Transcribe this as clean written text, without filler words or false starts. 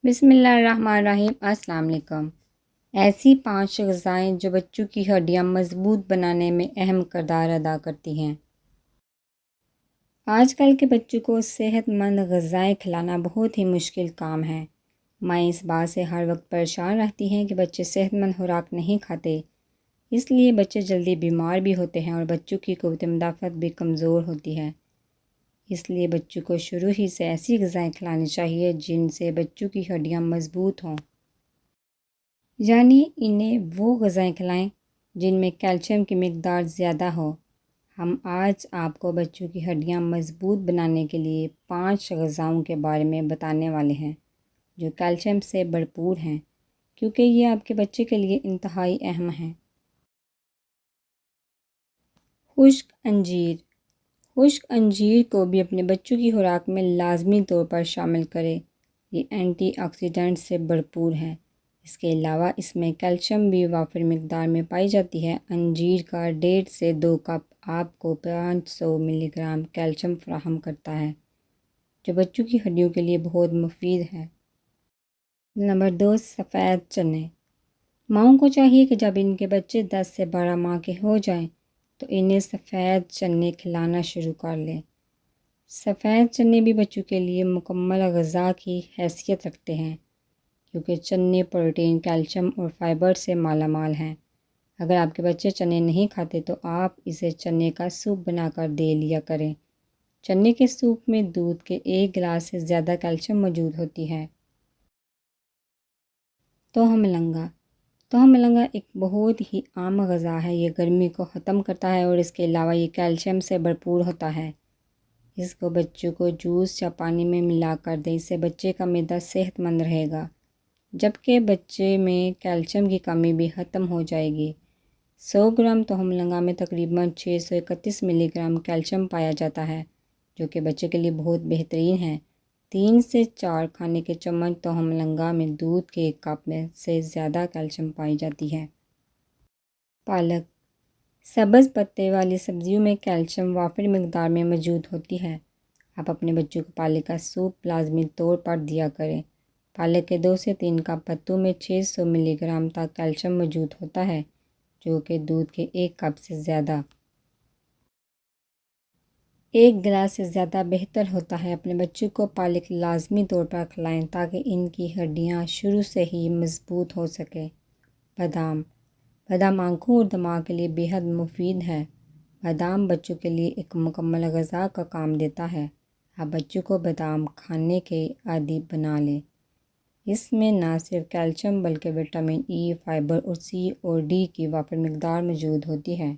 بسم اللہ الرحمن الرحیم۔ السلام علیکم۔ ایسی 5 غذائیں جو بچوں کی ہڈیاں مضبوط بنانے میں اہم کردار ادا کرتی ہیں۔ آج کل کے بچوں کو صحت مند غذائیں کھلانا بہت ہی مشکل کام ہے۔ مائیں اس بات سے ہر وقت پریشان رہتی ہیں کہ بچے صحت مند خوراک نہیں کھاتے، اس لیے بچے جلدی بیمار بھی ہوتے ہیں اور بچوں کی قوت مدافعت بھی کمزور ہوتی ہے۔ اس لیے بچوں کو شروع ہی سے ایسی غذائیں کھلانی چاہیے جن سے بچوں کی ہڈیاں مضبوط ہوں، یعنی انہیں وہ غذائیں کھلائیں جن میں کیلشیم کی مقدار زیادہ ہو۔ ہم آج آپ کو بچوں کی ہڈیاں مضبوط بنانے کے لیے 5 غذاؤں کے بارے میں بتانے والے ہیں جو کیلشیم سے بھرپور ہیں، کیونکہ یہ آپ کے بچے کے لیے انتہائی اہم ہیں۔ خشک انجیر۔ خشک انجیر کو بھی اپنے بچوں کی خوراک میں لازمی طور پر شامل کریں۔ یہ اینٹی آکسیڈنٹ سے بھرپور ہے۔ اس کے علاوہ اس میں کیلشیم بھی وافر مقدار میں پائی جاتی ہے۔ انجیر کا 1.5 سے 2 کپ آپ کو 500 ملی گرام کیلشیم فراہم کرتا ہے، جو بچوں کی ہڈیوں کے لیے بہت مفید ہے۔ نمبر 2، سفید چنے۔ ماؤں کو چاہیے کہ جب ان کے بچے 10 سے 12 ماہ کے ہو جائیں تو انہیں سفید چنے کھلانا شروع کر لیں۔ سفید چنے بھی بچوں کے لیے مکمل غذا کی حیثیت رکھتے ہیں، کیونکہ چنے پروٹین، کیلشیم اور فائبر سے مالا مال ہیں۔ اگر آپ کے بچے چنے نہیں کھاتے تو آپ اسے چنے کا سوپ بنا کر دے لیا کریں۔ چنے کے سوپ میں دودھ کے 1 گلاس سے زیادہ کیلشیم موجود ہوتی ہے۔ توہم ملنگا۔ توہم ملنگا ایک بہت ہی عام غذا ہے۔ یہ گرمی کو ختم کرتا ہے اور اس کے علاوہ یہ کیلشیم سے بھرپور ہوتا ہے۔ اس کو بچوں کو جوس یا پانی میں ملا کر دیں، اس سے بچے کا معدہ صحت مند رہے گا، جبکہ بچے میں کیلشیم کی کمی بھی ختم ہو جائے گی۔ 100 گرام توہم ملنگا میں تقریباً 631 ملی گرام کیلشیم پایا جاتا ہے، جو کہ بچے کے لیے بہت بہترین ہے۔ 3 سے 4 کھانے کے چمچ توہم ملنگا میں دودھ کے 1 کپ میں سے زیادہ کیلشیم پائی جاتی ہے۔ پالک۔ سبز پتے والی سبزیوں میں کیلشیم وافر مقدار میں موجود ہوتی ہے۔ آپ اپنے بچوں کو پالک کا سوپ لازمی طور پر دیا کریں۔ پالک کے 2 سے 3 کپ پتوں میں 600 ملی گرام تک کیلشیم موجود ہوتا ہے، جو کہ دودھ کے 1 کپ سے زیادہ 1 گلاس سے زیادہ بہتر ہوتا ہے۔ اپنے بچوں کو پالک لازمی طور پر کھلائیں تاکہ ان کی ہڈیاں شروع سے ہی مضبوط ہو سکیں۔ بادام۔ بادام آنکھوں اور دماغ کے لیے بیحد مفید ہے۔ بادام بچوں کے لیے ایک مکمل غذا کا کام دیتا ہے۔ آپ بچوں کو بادام کھانے کے عادی بنا لیں۔ اس میں نہ صرف کیلشیم بلکہ وٹامن ای، فائبر اور سی اور ڈی کی وافر مقدار موجود ہوتی ہے۔